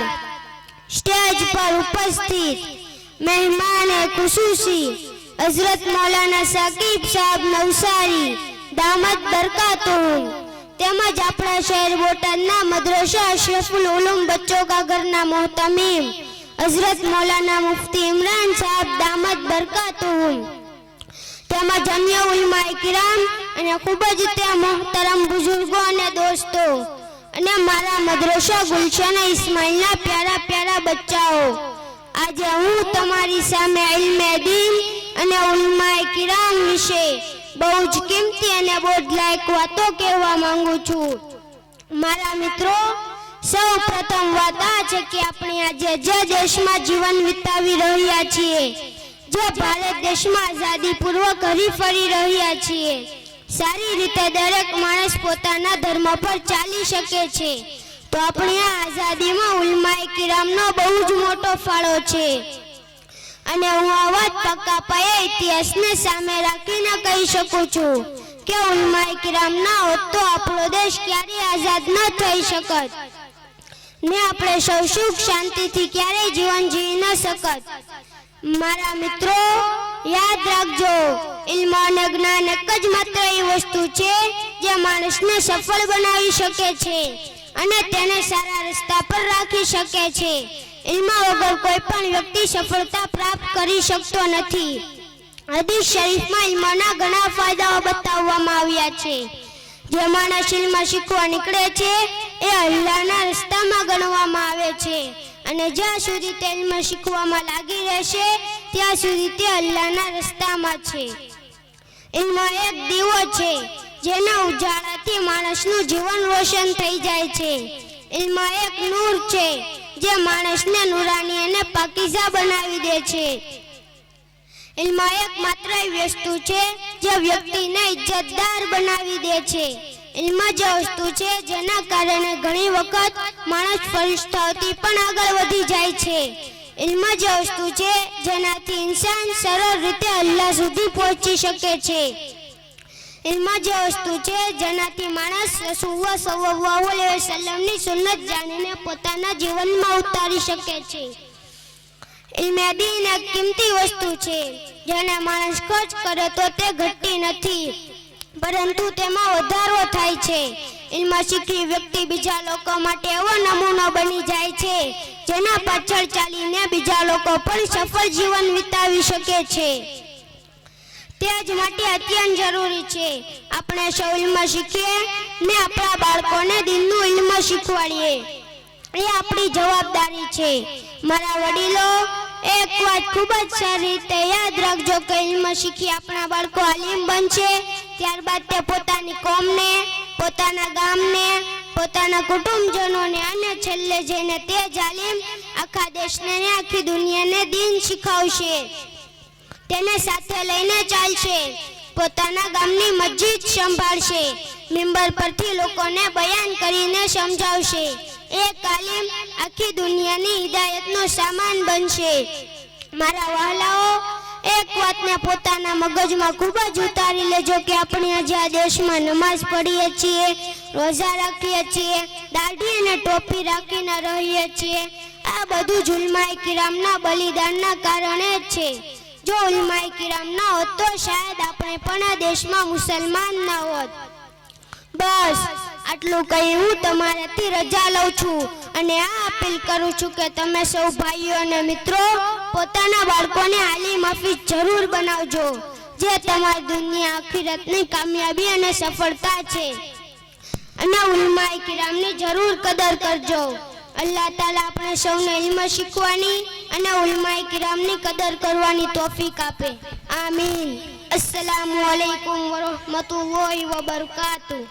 बाद स्टेज पर उपस्थित मेहमान खुसूसी हजरत मौलाना साकिब साहब नवसारी दामद बरकातुहुम तेमज अपना शहर बोटादना मदरसा अशरफुल उलूम बच्चों का घरना मोहतमीम हजरत मौलाना मुफ्ती इमरान साहब दामद बरकातुहुम तेमज अन्य उलमाए किराम अने खूब ज ते मोहतरम बुजुर्गों अने दोस्तों अने मारा मदरसा गुलशन इस्माइलना प्यारा प्यारा बच्चाओ आज हूँ तमारी सामे इल्मे दीन अने उलमाए किराम विषे बहु ज किमती अने बोधलायक वातो कहेवा मांगू छू। मारा मित्रों सौ प्रथम वात आ छे के आपणे आज जे देशमां जीवन वितावी रह्या छीए जे भारत देशमां आजादी पूर्वक हरीफरी रह्या छीए सारी रीते दरेक माणस पोताना धर्म पर चाली शके छे तो आपणी आ आजादीमां उलमाए किरामनो बहु ज मोटो फाळो छे अने हूँ आ वात पक्का पाये इतिहासने सामे राखीने कही शकું છું કે ઉલમાએ કિરામ ના હોત તો આપણો દેશ ક્યારે આઝાદ ન થઈ શકત ને આપણે સૌ સુખ શાંતિથી ક્યારે જીવન જીવી ન શકત। મારા મિત્રો યાદ રાખજો ઇલ્મ અને જ્ઞાન એક જ માત્ર એ વસ્તુ છે જે માણસને સફળ બનાવી શકે છે અને તેને સારા રસ્તા પર રાખી શકે છે। इल्म वगर कोई पण व्यक्ति सफलता प्राप्त करी शकतो नथी। हदीस शरीफ में इल्मना घणा फायदाओ बताववामां आव्या छे। जे माणस इल्म शीखवा निकळे छे ए अल्लाहना रस्तामां गणवामां आवे छे अने ज्यां सुधी ते इल्म शीखवामां लागी रहेशे त्यां सुधी ते अल्लाहना रस्तामां छे। इल्म एक दीवो छे जेना उजाळाथी माणसनुं जीवन रोशन थई जाय छे। इल्म एक नूर छे जे माणसने नूरानी अने पाकीज़ा बनावी दे छे। इल्म एक मात्र वस्तु छे जे व्यक्तिने इज्जतदार बनावी दे छे। इल्म ज वस्तु छे जेना कारणे घणी वखत माणस फरिश्ताओथी पण आगळ वधी जाय छे। इल्म ज वस्तु छे जेनाथी इंसान सरळ रीते अल्लाह सुधी पहोंची शके छे। इल्म ज वस्तु छे जेनाथी माणस रसूलुल्लाह सल्लल्लाहु अलैहि वसल्लम नी सुन्नत जाणीने पोताना जीवनमां उतारी शके छे। इल्म दीन एक किमती वस्तु छे जेने माणस खर्च करे तो ते घटती नथी परंतु तेमां वधारो थाय छे। इल्म शीखी व्यक्ति बीजा लोको माटे एवो नमूनो बनी जाय छे जेना पाछळ चालीने बीजा लोको पण सफल जीवन वितावी शके छे। तेज माटे अत्यंत जरूरी छे आपणे सौ इल्म शीखीए ने आपणा बाळकोने दीननुं इल्म शीखवाडीए ए आपणी जवाबदारी छे। मारा वडीलो एक वात खूब ज सारी रीते याद राखजो के इल्म शीखी आपणा बाळको आलिम बनशे त्यारबाद ते पोतानी कोमने पोताना गामने पोताना कुटुंबजनोने अने छेल्ले जईने ते ज आलिम आखा देशने ने आखी दुनियाने दीन शीखवशे तेने साथे लईने चालशे पोताना गामनी मस्जिद संभाळशे मिंबर परथी लोकोने बयान करीने समजावशे एक आलिम आखी दुनियानी हिदायतनो सामान बनशे। मारा वहालाओ एक वातने पोताना मगजमां खूब ज उतारी लेजो के आपणे आज आ देशमां नमाज पढ़ीए छीए रोजा राखीए छीए दाढ़ी अने टोपी राखीने रहीए छीए आ बधुं ज उलमाए किरामना बलिदानना कारणे ज छे। जो उलमाए किराम ना होत तो शायद आपणे पण आ देशमां मुसलमान ना होत। बस आटલું કહી હું તમારાથી રજા લઉં છું અને આ અપીલ કરું છું કે તમે સૌ ભાઈઓ અને મિત્રો પોતાના બાળકોને આલિમ હાફિઝ જરૂર બનાવજો જે તમારી દુનિયા આખિરતની કામયાબી અને સફળતા છે અને ઉલમાએ કિરામની જરૂર કદર કરજો। अल्लाह ताला अपने सौने इल्म शीखवानी अने उलमाए किरामनी कदर करवानी तौफीक आपे। आमीन। अस्सलामु अलैकुम व रहमतुल्लाहि व बरकातुहू।